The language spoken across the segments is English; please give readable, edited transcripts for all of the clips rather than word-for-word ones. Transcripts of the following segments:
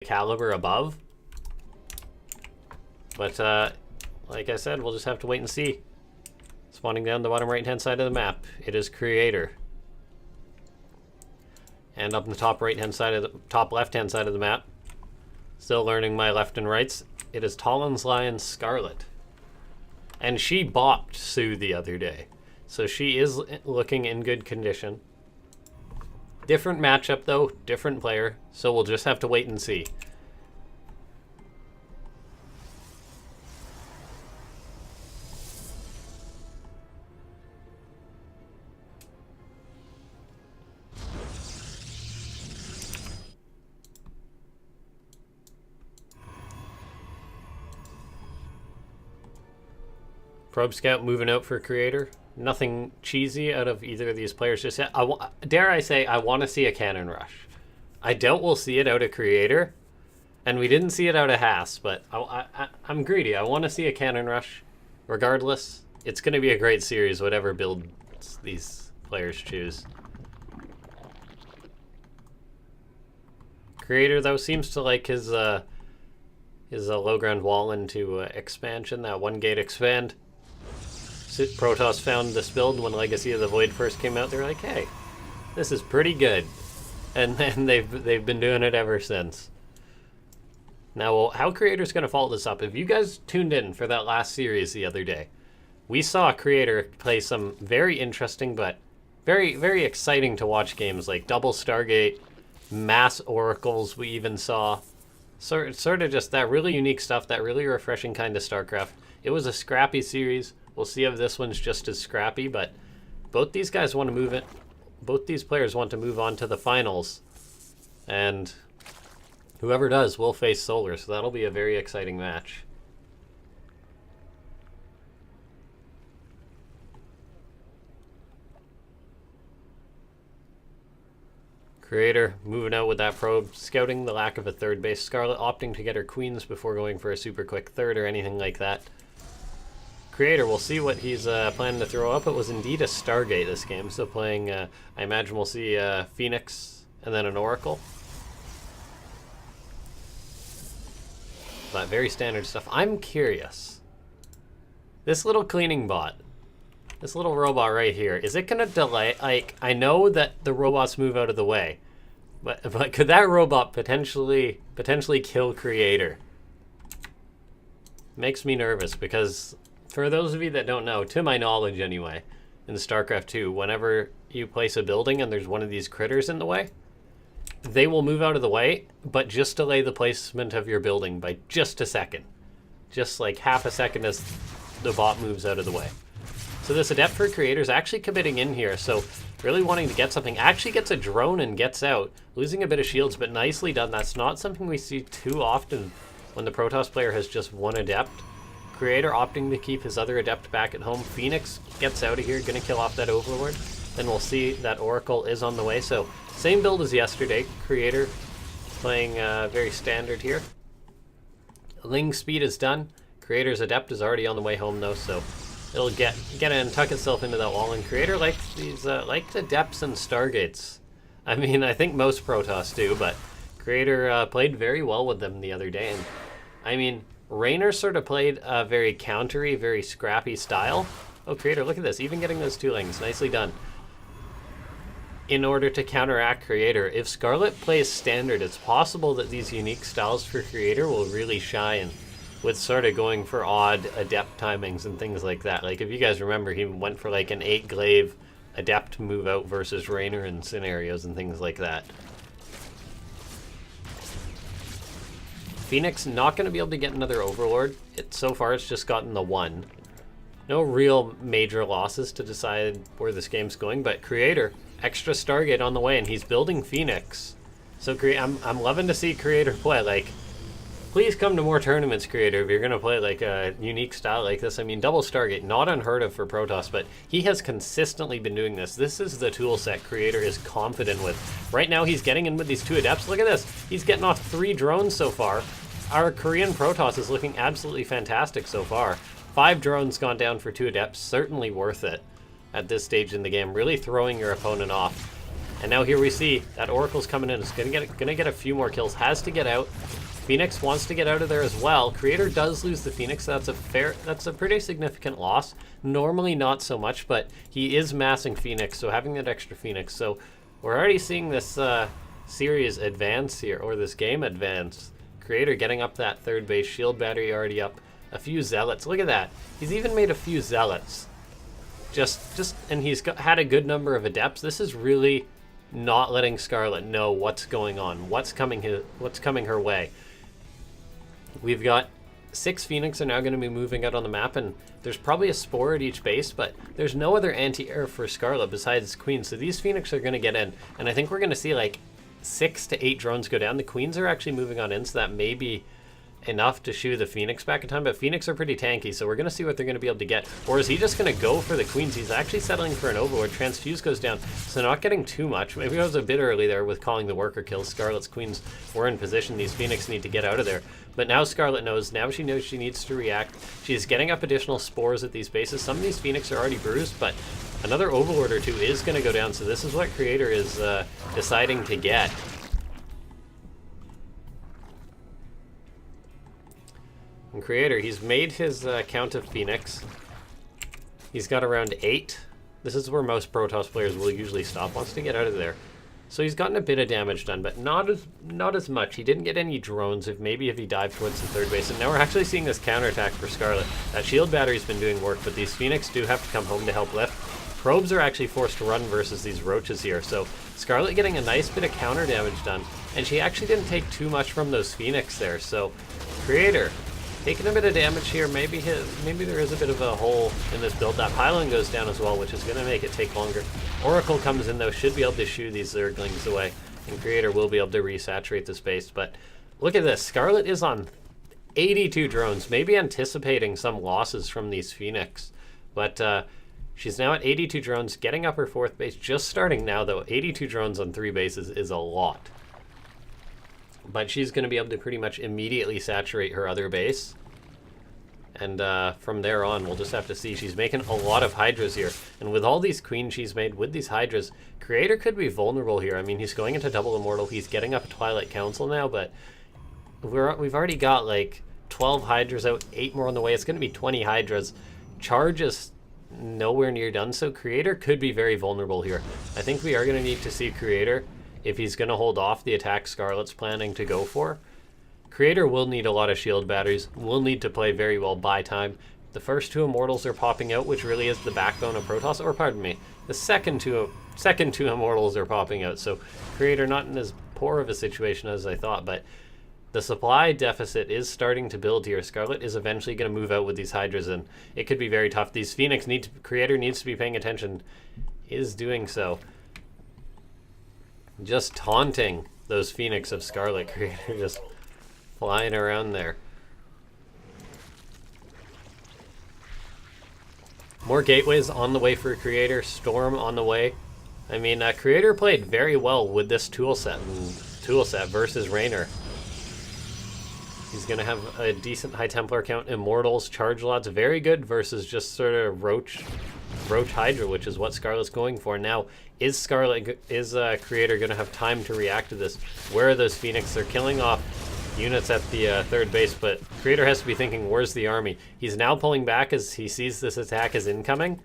caliber above. But like I said, we'll just have to wait and see. Spawning down the bottom right-hand side of the map, it is Creator. And up in the top right-hand side of the top left-hand side of the map, still learning my left and rights, it is Talon's Lion Scarlett. And she bopped Sue the other day, so she is looking in good condition. Different matchup though, different player, so we'll just have to wait and see. Probe Scout moving out for Creator. Nothing cheesy out of either of these players just yet. Dare I say, I want to see a Cannon Rush. I doubt we'll see it out of Creator, and we didn't see it out of Haas, but I'm greedy. I want to see a Cannon Rush. Regardless, it's going to be a great series, whatever build these players choose. Creator, though, seems to like his low ground wall into expansion, that one gate expand. Protoss found this build when Legacy of the Void first came out. They're like, hey, this is pretty good. And then they've been doing it ever since. Now, how Creator's going to follow this up? If you guys tuned in for that last series the other day, we saw Creator play some very interesting but very, very exciting to watch games like Double Stargate, Mass Oracles we even saw. Sort of just that really unique stuff, that really refreshing kind of StarCraft. It was a scrappy series. We'll see if this one's just as scrappy, but both these guys want to move it. Both these players want to move on to the finals, and whoever does will face Solar, so that'll be a very exciting match. Creator moving out with that probe, scouting the lack of a third base. Scarlett opting to get her queens before going for a super quick third or anything like that. Creator, we'll see what he's planning to throw up. It was indeed a Stargate this game, so playing, I imagine we'll see Phoenix and then an Oracle. But very standard stuff. I'm curious. This little cleaning bot, this little robot right here, is it going to delay? Like, I know that the robots move out of the way, but could that robot potentially kill Creator? Makes me nervous because, for those of you that don't know, to my knowledge anyway, in StarCraft 2, whenever you place a building and there's one of these critters in the way, they will move out of the way, but just delay the placement of your building by just a second. Just like half a second as the bot moves out of the way. So this Adept for Creator is actually committing in here, so really wanting to get something. Actually gets a drone and gets out, losing a bit of shields, but nicely done. That's not something we see too often when the Protoss player has just one Adept. Creator opting to keep his other Adept back at home. Phoenix gets out of here, gonna kill off that Overlord. Then we'll see that Oracle is on the way. So same build as yesterday. Creator playing very standard here. Ling speed is done. Creator's Adept is already on the way home though, so it'll get in and tuck itself into that wall. And Creator likes these liked Adepts and Stargates. I mean, I think most Protoss do, but Creator played very well with them the other day. And I mean, Raynor sort of played a very countery, very scrappy style. Oh, Creator, look at this. Even getting those two lings. Nicely done. In order to counteract Creator, if Scarlett plays standard, it's possible that these unique styles for Creator will really shine with sort of going for odd Adept timings and things like that. Like, if you guys remember, he went for like an 8-glaive Adept move out versus Raynor in scenarios and things like that. Phoenix not going to be able to get another Overlord. So far it's just gotten the one. No real major losses to decide where this game's going, but Creator, extra Stargate on the way, and he's building Phoenix. So I'm loving to see Creator play. Like, please come to more tournaments, Creator, if you're going to play like a unique style like this. I mean, double Stargate, not unheard of for Protoss, but he has consistently been doing this. This is the tool set Creator is confident with. Right now he's getting in with these two Adepts. Look at this. He's getting off 3 drones so far. Our Korean Protoss is looking absolutely fantastic so far. 5 drones gone down for 2 Adepts, certainly worth it at this stage in the game. Really throwing your opponent off. And now here we see that Oracle's coming in. It's gonna get a few more kills. Has to get out. Phoenix wants to get out of there as well. Creator does lose the Phoenix. That's a pretty significant loss. Normally not so much, but he is massing Phoenix, so having that extra Phoenix. So we're already seeing this series advance here, or this game advance. Creator getting up that third base. Shield battery already up. A few Zealots. Look at that. He's even made a few Zealots. And he's had a good number of Adepts. This is really not letting Scarlett know what's going on, what's coming her way. We've got 6 Phoenix are now going to be moving out on the map, and there's probably a Spore at each base, but there's no other anti-air for Scarlett besides Queen, so these Phoenix are going to get in, and I think we're going to see like 6 to 8 drones go down. The Queens are actually moving on in, so that may be enough to shoo the Phoenix back in time, but Phoenix are pretty tanky, so we're going to see what they're going to be able to get. Or is he just going to go for the Queens? He's actually settling for an Overlord. Transfuse goes down, so not getting too much. Maybe I was a bit early there with calling the worker kills. Scarlett's Queens were in position. These Phoenix need to get out of there. But now Scarlett knows. Now she knows she needs to react. She's getting up additional Spores at these bases. Some of these Phoenix are already bruised, but another Overlord or two is going to go down, so this is what Creator is deciding to get. And Creator, he's made his count of Phoenix. He's got around 8. This is where most Protoss players will usually stop. Wants to get out of there. So he's gotten a bit of damage done, but not as much. He didn't get any drones, if he dived towards the third base. And now we're actually seeing this counterattack for Scarlett. That shield battery's been doing work, but these Phoenix do have to come home to help lift. Probes are actually forced to run versus these Roaches here. So Scarlett getting a nice bit of counter damage done. And she actually didn't take too much from those Phoenix there. So Creator taking a bit of damage here. Maybe there is a bit of a hole in this build. That pylon goes down as well, which is going to make it take longer. Oracle comes in though, should be able to shoo these Zerglings away, and Creator will be able to resaturate the space. But look at this, Scarlett is on 82 drones, maybe anticipating some losses from these Phoenix. But she's now at 82 drones, getting up her 4th base, just starting now though. 82 drones on 3 bases is a lot. But she's going to be able to pretty much immediately saturate her other base. And from there on, we'll just have to see. She's making a lot of Hydras here. And with all these Queens she's made, with these Hydras, Creator could be vulnerable here. I mean, he's going into double Immortal. He's getting up a Twilight Council now, but we've already got like 12 Hydras out, 8 more on the way. It's going to be 20 Hydras. Charge is nowhere near done, so Creator could be very vulnerable here. I think we are going to need to see Creator, if he's going to hold off the attack Scarlett's planning to go for. Creator will need a lot of shield batteries, will need to play very well buy time. The first 2 Immortals are popping out, which really is the backbone of Protoss, or pardon me, the second two Immortals are popping out, so Creator not in as poor of a situation as I thought, but the supply deficit is starting to build here. Scarlett is eventually going to move out with these Hydras, and it could be very tough. These Phoenix Creator needs to be paying attention, is doing so. Just taunting those Phoenix of Scarlett. Creator just flying around there. More gateways on the way for Creator. Storm on the way. I mean, Creator played very well with this tool set versus Raynor. He's going to have a decent High Templar count. Immortals, Charge Lots, very good versus just sort of Roach Hydra, which is what Scarlett's going for. Now, is Creator going to have time to react to this? Where are those Phoenix? They're killing off units at the third base, but Creator has to be thinking, where's the army? He's now pulling back as he sees this attack is incoming,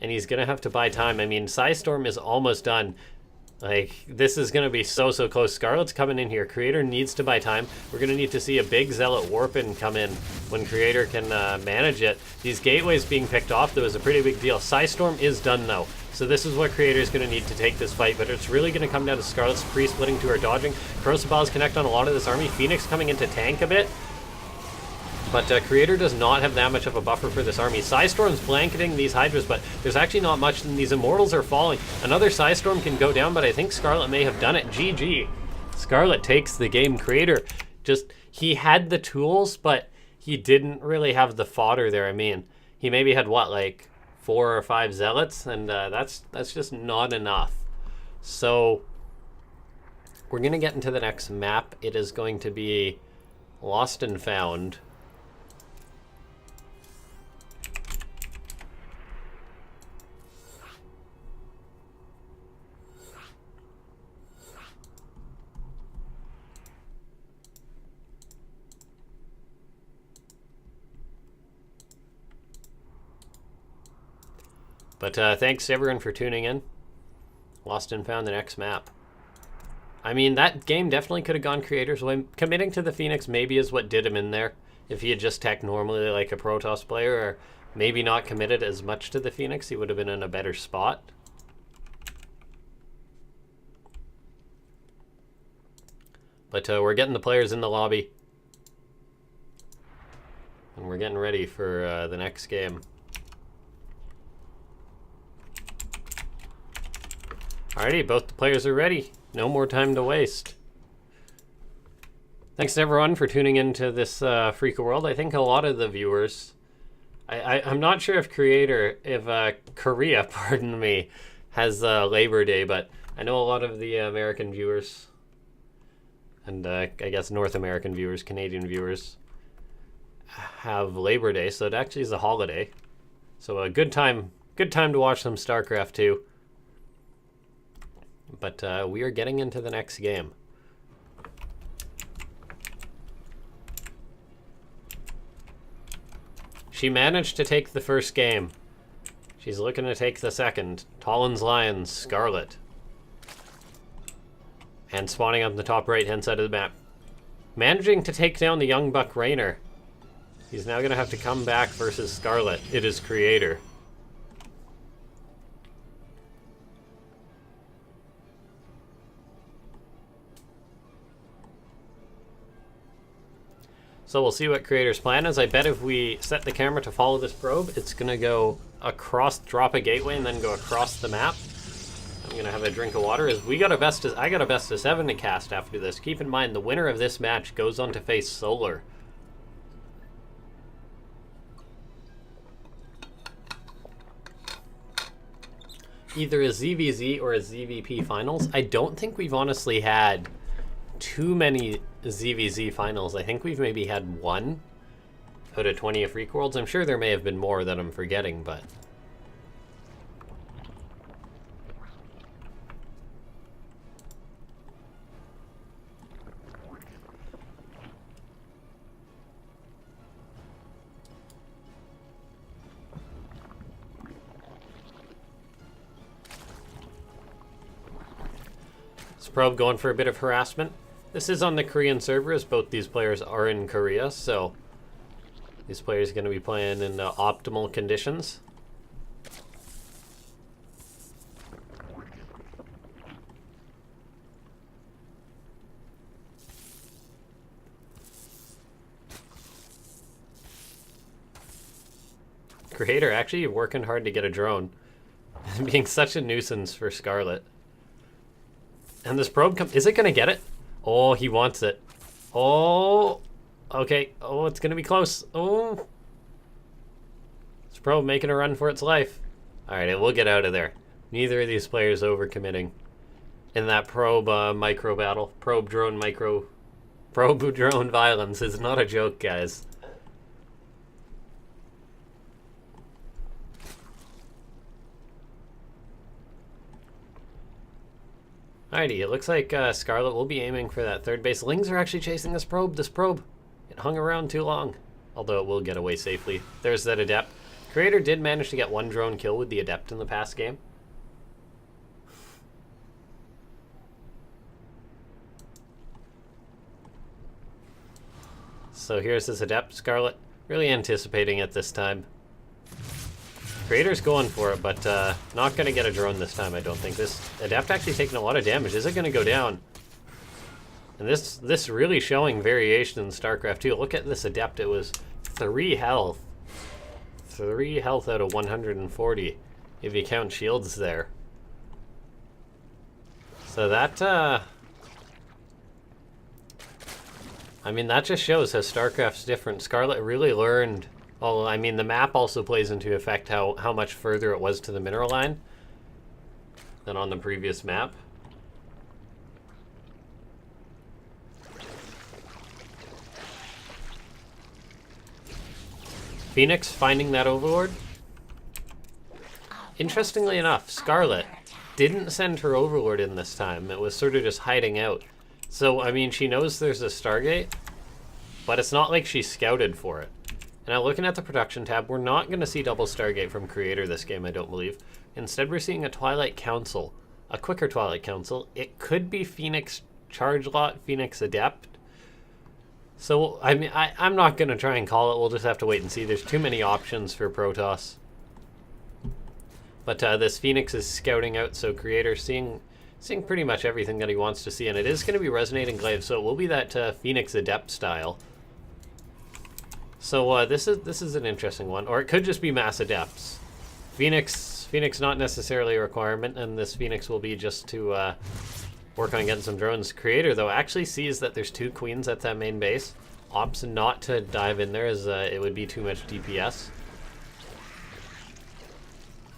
and he's going to have to buy time. I mean, Psystorm is almost done. Like, this is going to be so close. Scarlett's coming in here. Creator needs to buy time. We're going to need to see a big Zealot Warpin come in when Creator can manage it. These gateways being picked off, though, is a pretty big deal. Psystorm is done, though. So this is what Creator is going to need to take this fight, but it's really going to come down to Scarlett's pre-splitting to her dodging. Crossbows connect on a lot of this army. Phoenix coming in to tank a bit. But Creator does not have that much of a buffer for this army. Psystorm's blanketing these Hydras, but there's actually not much, and these Immortals are falling. Another Psystorm can go down, but I think Scarlett may have done it. GG. Scarlett takes the game. Creator he had the tools, but he didn't really have the fodder there. I mean, he maybe had, what, like 4 or 5 Zealots, and that's just not enough. So we're going to get into the next map. It is going to be Lost and Found. But thanks to everyone for tuning in. Lost and found the next map. I mean, that game definitely could have gone creator's way. Committing to the Phoenix maybe is what did him in there. If he had just teched normally like a Protoss player, or maybe not committed as much to the Phoenix, he would have been in a better spot. But we're getting the players in the lobby. And we're getting ready for the next game. Alrighty, both the players are ready. No more time to waste. Thanks to everyone for tuning into this Afreeca world. I think a lot of the viewers, I'm not sure if Korea, pardon me, has Labor Day, but I know a lot of the American viewers, and I guess North American viewers, Canadian viewers, have Labor Day, so it actually is a holiday. So a good time to watch some StarCraft 2. But we are getting into the next game. She managed to take the first game. She's looking to take the second. Talon's Lions, Scarlett. And spawning up in the top right-hand side of the map. Managing to take down the young Buck Raynor. He's now going to have to come back versus Scarlett. It is Creator. So we'll see what Creator's plan is. I bet if we set the camera to follow this probe, it's going to go across, drop a gateway, and then go across the map. I'm going to have a drink of water. I got a best of 7 to cast after this. Keep in mind, the winner of this match goes on to face Solar. Either a ZVZ or a ZVP finals. I don't think we've honestly had too many ZVZ finals. I think we've maybe had one out of 20 Afreeca Worlds. I'm sure there may have been more that I'm forgetting, but... This probe going for a bit of harassment. This is on the Korean server, as both these players are in Korea, so these players are going to be playing in optimal conditions. Creator actually working hard to get a drone. Being such a nuisance for Scarlett. And this probe is it going to get it? Oh, he wants it. Oh, okay. Oh, it's going to be close. Oh. This probe making a run for its life. All right, it will get out of there. Neither of these players overcommitting in that probe micro battle. Probe drone violence is not a joke, guys. Alrighty, it looks like Scarlett will be aiming for that third base. Lings are actually chasing this probe. It hung around too long, although it will get away safely. There's that Adept. Creator did manage to get one drone kill with the Adept in the past game. So here's this Adept. Scarlett really anticipating it this time. Creator's going for it, but not going to get a drone this time, I don't think. This Adept actually taking a lot of damage. Is it going to go down? And this really showing variation in StarCraft 2. Look at this Adept. It was 3 health. 3 health out of 140, if you count shields there. So that, I mean, that just shows how StarCraft's different. Scarlett really learned... Well, I mean, the map also plays into effect how much further it was to the mineral line than on the previous map. Phoenix finding that Overlord. Interestingly enough, Scarlett didn't send her Overlord in this time. It was sort of just hiding out. So, I mean, she knows there's a Stargate, but it's not like she scouted for it. Now looking at the production tab, we're not going to see double Stargate from Creator this game, I don't believe. Instead, we're seeing a Twilight Council, a quicker Twilight Council. It could be Phoenix Charge Lot, Phoenix Adept. So, I mean, I'm not going to try and call it. We'll just have to wait and see. There's too many options for Protoss. But this Phoenix is scouting out, so Creator seeing pretty much everything that he wants to see. And it is going to be Resonating Glaive, so it will be that Phoenix Adept style. So this is an interesting one, or it could just be Mass Adepts. Phoenix not necessarily a requirement, and this Phoenix will be just to work on getting some drones. Creator though actually sees that there's 2 queens at that main base. Opts not to dive in there as it would be too much DPS.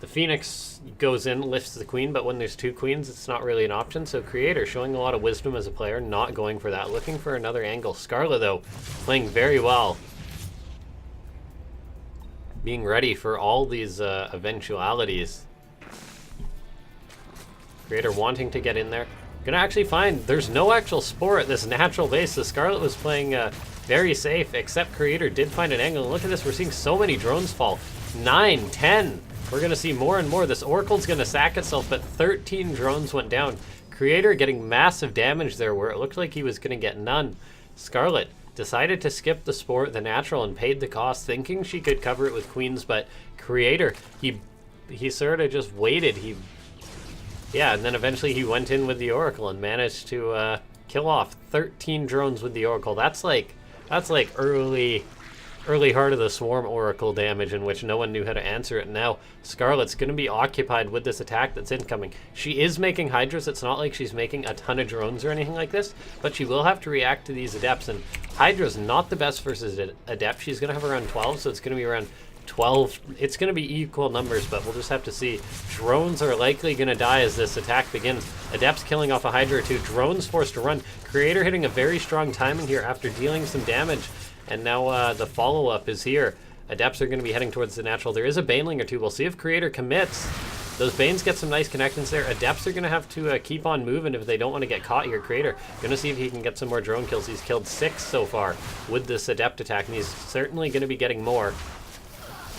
The Phoenix goes in, lifts the queen, but when there's 2 queens, it's not really an option. So Creator showing a lot of wisdom as a player, not going for that, looking for another angle. Scarlett though playing very well, being ready for all these eventualities. Creator wanting to get in there. Gonna actually find there's no actual spore at this natural base, so Scarlett was playing very safe, except Creator did find an angle. And look at this, we're seeing so many drones fall. 9, 10. We're gonna see more and more. This Oracle's gonna sack itself, but 13 drones went down. Creator getting massive damage there where it looked like he was gonna get none. Scarlett decided to skip the spore, the natural, and paid the cost, thinking she could cover it with queens, but Creator, he sort of just waited. Yeah, and then eventually he went in with the Oracle and managed to kill off 13 drones with the Oracle. That's like early Heart of the Swarm Oracle damage in which no one knew how to answer it. Now Scarlett's going to be occupied with this attack that's incoming. She is making Hydras. It's not like she's making a ton of drones or anything like this, but she will have to react to these Adepts, and Hydra's not the best versus Adept. She's going to have around 12, so it's going to be around 12. It's going to be equal numbers, but we'll just have to see. Drones are likely going to die as this attack begins. Adepts killing off a Hydra or 2. Drones forced to run. Creator hitting a very strong timing here after dealing some damage. And now the follow-up is here. Adepts are going to be heading towards the natural. There is a Baneling or 2. We'll see if Creator commits. Those Banes get some nice connections there. Adepts are going to have to keep on moving if they don't want to get caught here. Creator going to see if he can get some more drone kills. He's killed 6 so far with this Adept attack, and he's certainly going to be getting more.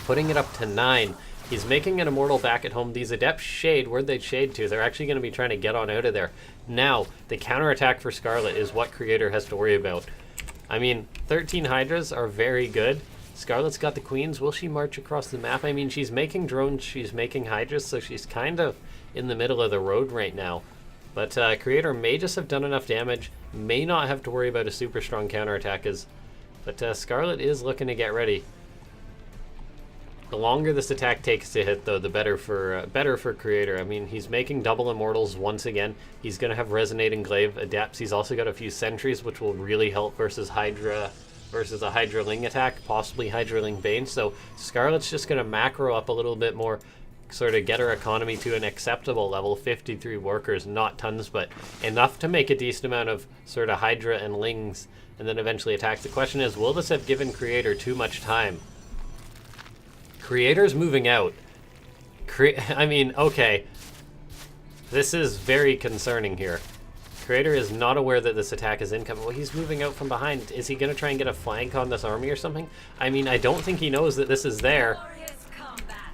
Putting it up to 9. He's making an Immortal back at home. These Adepts shade. Where'd they shade to? They're actually going to be trying to get on out of there. Now, the counterattack for Scarlett is what Creator has to worry about. I mean, 13 Hydras are very good. Scarlett's got the queens. Will she march across the map? I mean, she's making drones, she's making Hydras, so she's kind of in the middle of the road right now. But Creator may just have done enough damage, may not have to worry about a super strong counterattack. But Scarlett is looking to get ready. The longer this attack takes to hit, though, the better for Creator. I mean, he's making double Immortals once again. He's going to have Resonating Glaive Adepts. He's also got a few Sentries, which will really help versus Hydra, versus a Hydraling attack, possibly Hydraling Bane. So Scarlett's just going to macro up a little bit more, sort of get her economy to an acceptable level. 53 workers, not tons, but enough to make a decent amount of sort of Hydra and Lings, and then eventually attack. The question is, will this have given Creator too much time? Creator's moving out. I mean, okay. This is very concerning here. Creator is not aware that this attack is incoming. Well, he's moving out from behind. Is he going to try and get a flank on this army or something? I mean, I don't think he knows that this is there.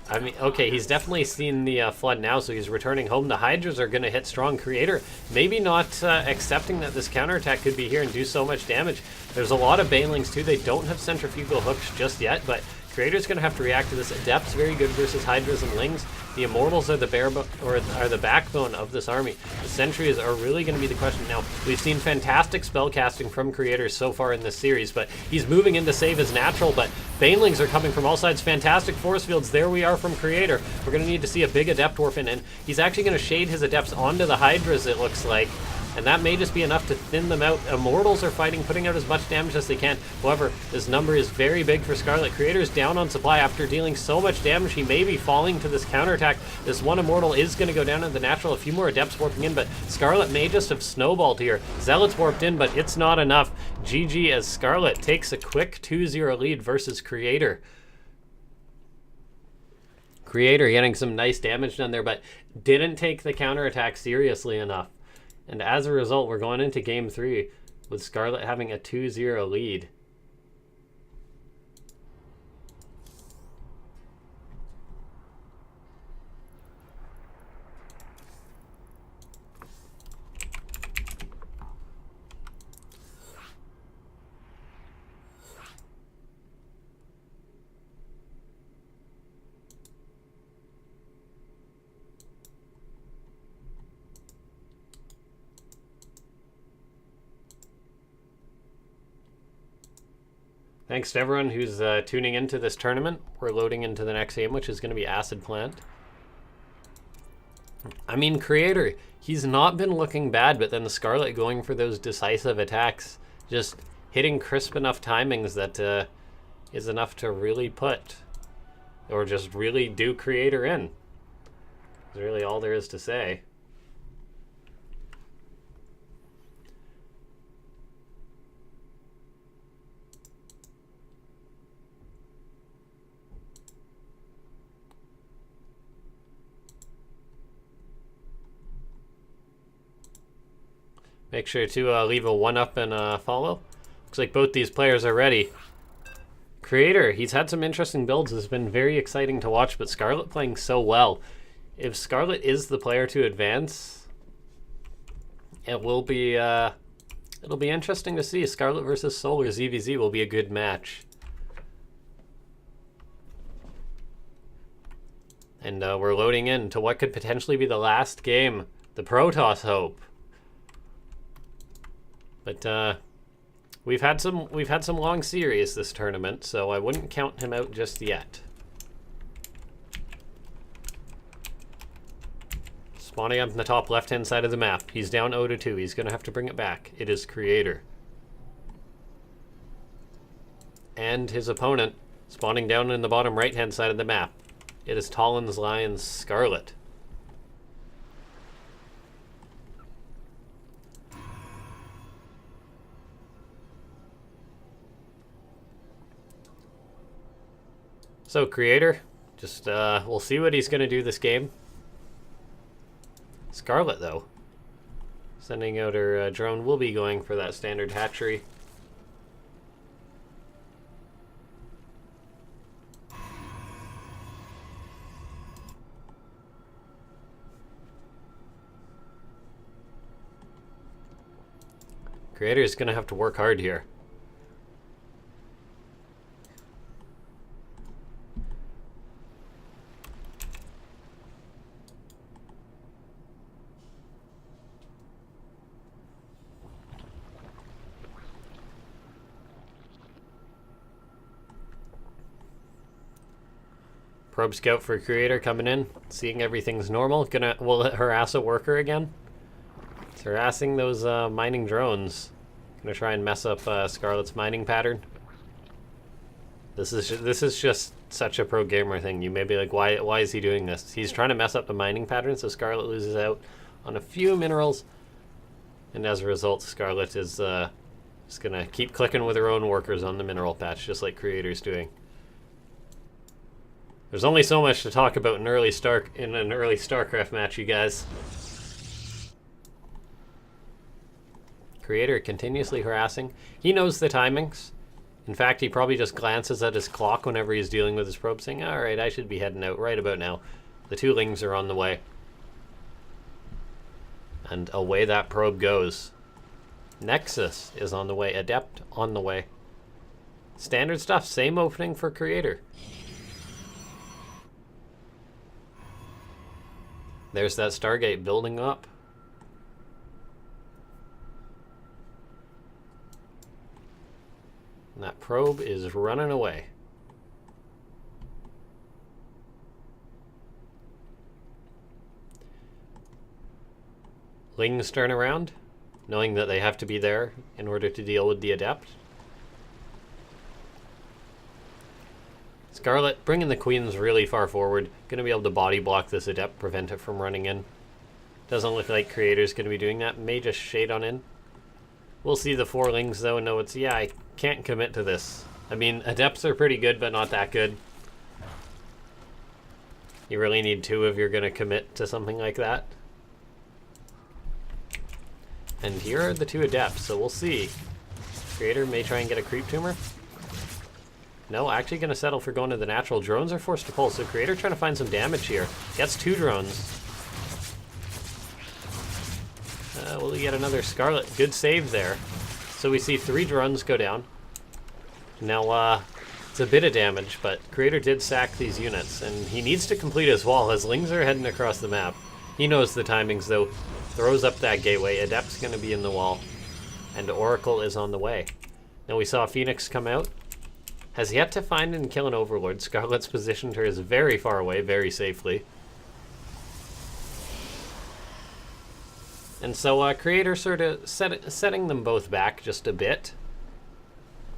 I mean, okay, he's definitely seen the flood now, so he's returning home. The Hydras are going to hit strong. Creator maybe not accepting that this counterattack could be here and do so much damage. There's a lot of Banelings, too. They don't have centrifugal hooks just yet, but Creator's going to have to react to this. Adept's very good versus Hydras and Lings. The Immortals are the backbone of this army. The Sentries are really going to be the question. Now, we've seen fantastic spell casting from Creator so far in this series, but he's moving in to save his natural, but Banelings are coming from all sides. Fantastic force fields. There we are from Creator. We're going to need to see a big Adept warp in, and he's actually going to shade his Adepts onto the Hydras, it looks like. And that may just be enough to thin them out. Immortals are fighting, putting out as much damage as they can. However, this number is very big for Scarlett. Creator's down on supply after dealing so much damage. He may be falling to this counterattack. This one Immortal is going to go down in the natural. A few more Adepts warping in, but Scarlett may just have snowballed here. Zealots warped in, but it's not enough. GG as Scarlett takes a quick 2-0 lead versus Creator. Creator getting some nice damage done there, but didn't take the counterattack seriously enough. And as a result, we're going into Game 3 with Scarlett having a 2-0 lead. Thanks to everyone who's tuning into this tournament. We're loading into the next game, which is going to be Acid Plant. I mean, Creator, he's not been looking bad, but then the Scarlett going for those decisive attacks, just hitting crisp enough timings that is enough to really put, or just really do Creator in. That's really all there is to say. Make sure to leave a 1-up and follow. Looks like both these players are ready. Creator, he's had some interesting builds. It's been very exciting to watch, but Scarlett playing so well. If Scarlett is the player to advance, it will be it'll be interesting to see. Scarlett versus Solar ZVZ will be a good match. And we're loading in to what could potentially be the last game, the Protoss Hope. But we've had some long series this tournament, so I wouldn't count him out just yet. Spawning up in the top left-hand side of the map. He's down 0-2. He's going to have to bring it back. It is Creator. And his opponent spawning down in the bottom right-hand side of the map. It is Talon's Lion's Scarlett. So Creator, just we'll see what he's going to do this game. Scarlett, though, sending out her drone, will be going for that standard hatchery. Creator is going to have to work hard here. Probe scout for Creator coming in, seeing everything's normal. Will it harass a worker again? It's harassing those mining drones. Gonna try and mess up Scarlett's mining pattern. This is just such a pro gamer thing. You may be like, why is he doing this? He's trying to mess up the mining pattern, so Scarlett loses out on a few minerals, and as a result, Scarlett is just gonna keep clicking with her own workers on the mineral patch, just like Creator's doing. There's only so much to talk about in an early StarCraft match, you guys. Creator continuously harassing. He knows the timings. In fact, he probably just glances at his clock whenever he's dealing with his probe, saying, all right, I should be heading out right about now. The 2 lings are on the way. And away that probe goes. Nexus is on the way. Adept on the way. Standard stuff. Same opening for Creator. There's that Stargate building up. And that probe is running away. Lings turn around, knowing that they have to be there in order to deal with the Adept. Scarlett bringing the Queens really far forward. Going to be able to body block this Adept, prevent it from running in. Doesn't look like Creator's going to be doing that. May just shade on in. We'll see the 4 lings though and know it's, yeah, I can't commit to this. I mean, Adepts are pretty good, but not that good. You really need 2 if you're going to commit to something like that. And here are the 2 Adepts, so we'll see. Creator may try and get a creep tumor. No, actually going to settle for going to the natural. Drones are forced to pull, so Creator trying to find some damage here. Gets 2 drones. Will he get another Scarlett? Good save there. So we see 3 drones go down. Now, it's a bit of damage, but Creator did sack these units, and he needs to complete his wall as lings are heading across the map. He knows the timings, though. Throws up that gateway. Adept's going to be in the wall, and Oracle is on the way. Now we saw Phoenix come out. Has yet to find and kill an Overlord. Scarlett's positioned her as very far away, very safely. And so Creator sort of setting them both back just a bit.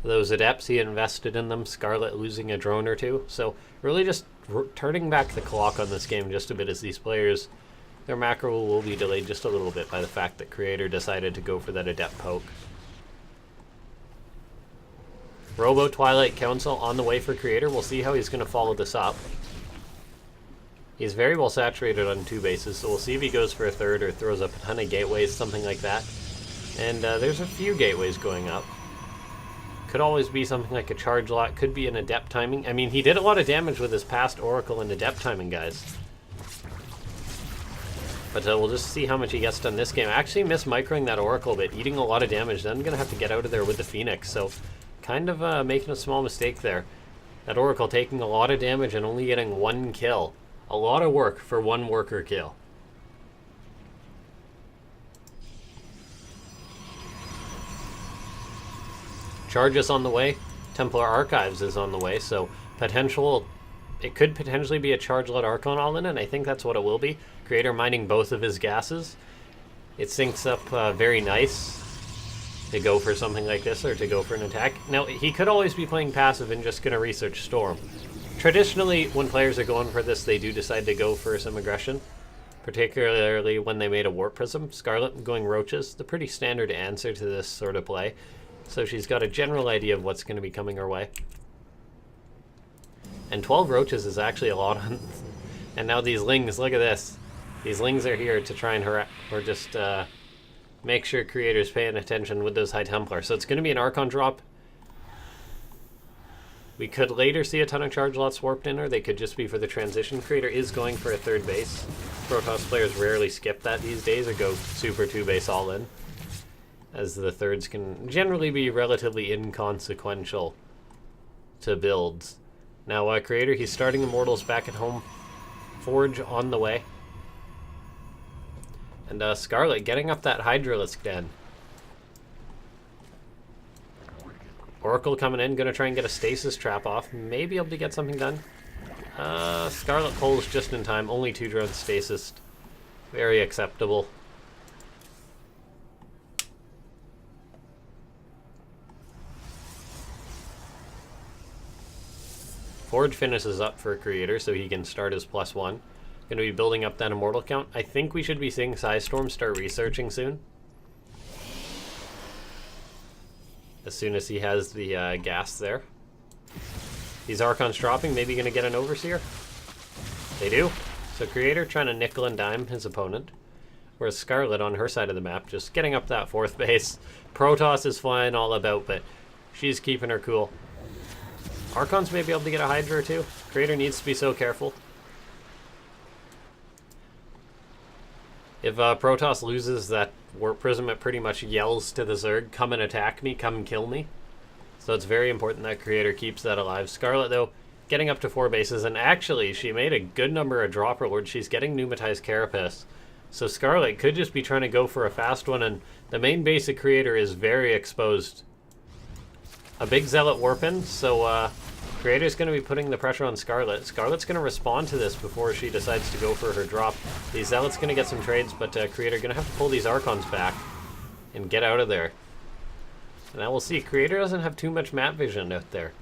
Those Adepts, he invested in them. Scarlett losing a drone or two. So really just turning back the clock on this game just a bit as these players, their macro will be delayed just a little bit by the fact that Creator decided to go for that Adept poke. Robo Twilight Council on the way for Creator. We'll see how he's going to follow this up. He's very well saturated on 2 bases, so we'll see if he goes for a third or throws up a ton of gateways, something like that. And there's a few gateways going up. Could always be something like a charge lot, could be an Adept timing. I mean, he did a lot of damage with his past Oracle and Adept timing, guys. But we'll just see how much he gets done this game. I actually missed microing that Oracle bit, eating a lot of damage. Then I'm going to have to get out of there with the Phoenix, so kind of making a small mistake there. That Oracle taking a lot of damage and only getting 1 kill. A lot of work for 1 worker kill. Charges on the way. Templar Archives is on the way, so it could potentially be a charge-let Archon all-in, and I think that's what it will be. Creator mining both of his gases. It syncs up very nice to go for something like this or to go for an attack. Now, he could always be playing passive and just going to research Storm. Traditionally, when players are going for this, they do decide to go for some aggression, particularly when they made a Warp Prism. Scarlett going Roaches, the pretty standard answer to this sort of play. So she's got a general idea of what's going to be coming her way. And 12 Roaches is actually a lot on... And now these Lings, look at this. These Lings are here to try and harass, or just make sure Creator's paying attention with those High Templar. So it's going to be an Archon drop. We could later see a ton of charge lots warped in, or they could just be for the transition. Creator is going for a 3rd base. Protoss players rarely skip that these days or go super 2-base all in, as the 3rds can generally be relatively inconsequential to builds. Now, Creator, he's starting Immortals back at home. Forge on the way. And Scarlett getting up that Hydralisk Den. Oracle coming in, gonna try and get a Stasis Trap off. Maybe able to get something done. Scarlett pulls just in time. Only 2 drones stasis. Very acceptable. Forge finishes up for Creator, so he can start his +1. Going to be building up that Immortal count. I think we should be seeing Psystorm start researching soon. As soon as he has the gas there. These Archons dropping, maybe going to get an Overseer. They do. So Creator trying to nickel and dime his opponent. Whereas Scarlett on her side of the map just getting up that 4th base. Protoss is flying all about, but she's keeping her cool. Archons may be able to get a Hydra or 2. Creator needs to be so careful. If Protoss loses that Warp Prism, it pretty much yells to the Zerg, come and attack me, come and kill me. So it's very important that Creator keeps that alive. Scarlett, though, getting up to 4 bases, and actually, she made a good number of Dropper Lords. She's getting Pneumatized Carapace. So Scarlett could just be trying to go for a fast one, and the main base of Creator is very exposed. A big Zealot Warp in, so Creator's going to be putting the pressure on Scarlett. Scarlett's going to respond to this before she decides to go for her drop. The Zealot's going to get some trades, but Creator going to have to pull these Archons back and get out of there. And now we'll see. Creator doesn't have too much map vision out there.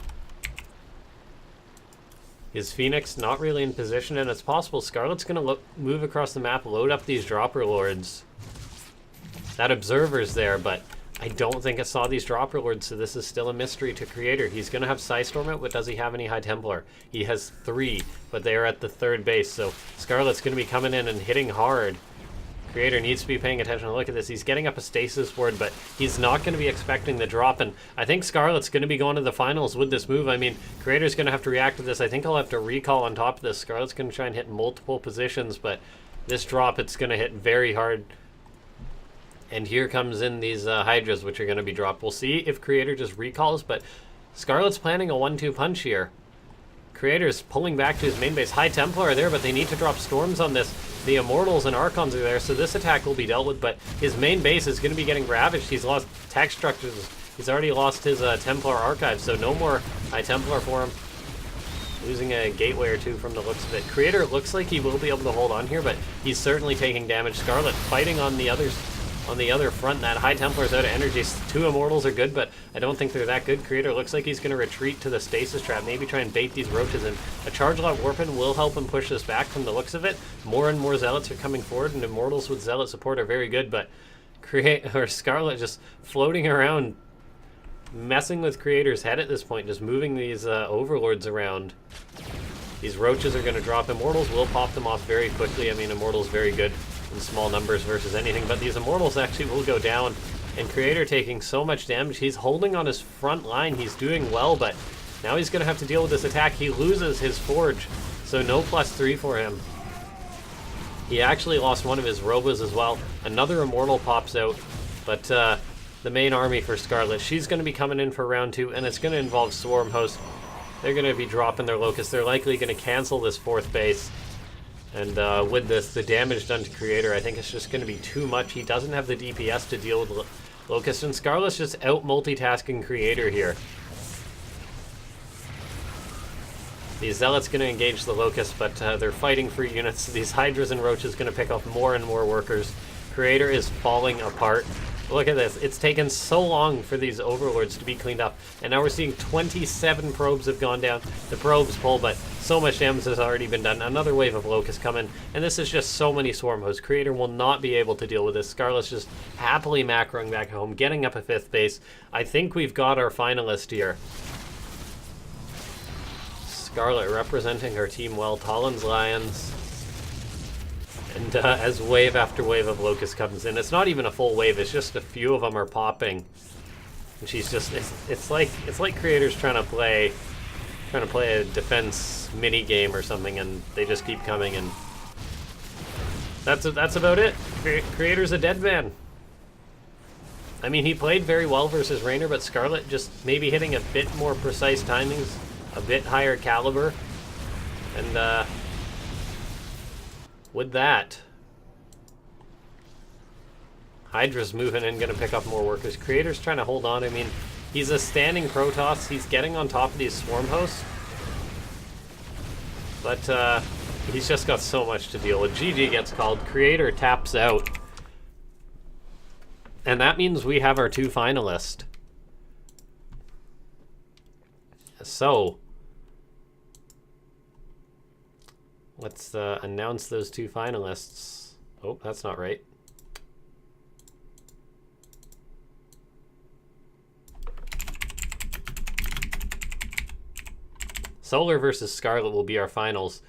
His Phoenix not really in position, and it's possible Scarlett's going to move across the map, load up these Dropper Lords. That Observer's there, but I don't think it saw these Dropper Lords, so this is still a mystery to Creator. He's going to have Psystorm out, but does he have any High Templar? He has 3, but they are at the 3rd base, so Scarlett's going to be coming in and hitting hard. Creator needs to be paying attention. Look at this. He's getting up a Stasis Ward, but he's not going to be expecting the drop, and I think Scarlett's going to be going to the finals with this move. I mean, Creator's going to have to react to this. I think I'll have to recall on top of this. Scarlett's going to try and hit multiple positions, but this drop, it's going to hit very hard. And here comes in these Hydras, which are going to be dropped. We'll see if Creator just recalls, but Scarlett's planning a 1-2 punch here. Creator's pulling back to his main base. High Templar are there, but they need to drop Storms on this. The Immortals and Archons are there, so this attack will be dealt with, but his main base is going to be getting ravaged. He's lost tech structures. He's already lost his Templar Archive, so no more High Templar for him. Losing a gateway or two from the looks of it. Creator looks like he will be able to hold on here, but he's certainly taking damage. Scarlett fighting on the other front. That High Templar's out of energy. 2 Immortals are good, but I don't think they're that good. Creator looks like he's going to retreat to the Stasis Trap. Maybe try and bait these roaches in. A Charge Lot Warpin will help him push this back from the looks of it. More and more Zealots are coming forward, and Immortals with Zealot support are very good, but Scarlett just floating around, messing with Creator's head at this point, just moving these Overlords around. These roaches are going to drop. Immortals will pop them off very quickly. I mean, Immortals very good in small numbers versus anything, but these Immortals actually will go down. And Creator taking so much damage. He's holding on his front line. He's doing well, but now he's going to have to deal with this attack. He loses his Forge, so no +3 for him. He actually lost one of his Robos as well. Another Immortal pops out, but the main army for Scarlett, she's going to be coming in for round 2, and it's going to involve Swarm Host. They're going to be dropping their Locust. They're likely going to cancel this 4th base. And with this, the damage done to Creator, I think it's just going to be too much. He doesn't have the DPS to deal with Locust, and Scarlett's just out multitasking Creator here. The Zealot's going to engage the Locust, but they're fighting for units. These Hydras and Roaches going to pick up more and more workers. Creator is falling apart. Look at this. It's taken so long for these Overlords to be cleaned up. And now we're seeing 27 probes have gone down. The probes pull, but so much damage has already been done. Another wave of Locusts coming. And this is just so many Swarm Hosts. Creator will not be able to deal with this. Scarlett's just happily macroing back home, getting up a 5th base. I think we've got our finalist here. Scarlett representing her team well. Talon's Lions. And as wave after wave of Locust comes in, it's not even a full wave, it's just a few of them are popping. And she's just, it's like Creator's trying to play a defense mini game or something, and they just keep coming, and that's about it. Creator's a dead man. I mean, he played very well versus Raynor, but Scarlett just maybe hitting a bit more precise timings, a bit higher caliber, and with that, Hydra's moving in, going to pick up more workers. Creator's trying to hold on. I mean, he's a standing Protoss. He's getting on top of these Swarm Hosts. But he's just got so much to deal with. GG gets called. Creator taps out. And that means we have our 2 finalists. So let's announce those 2 finalists. Oh, that's not right. Solar versus Scarlett will be our finals.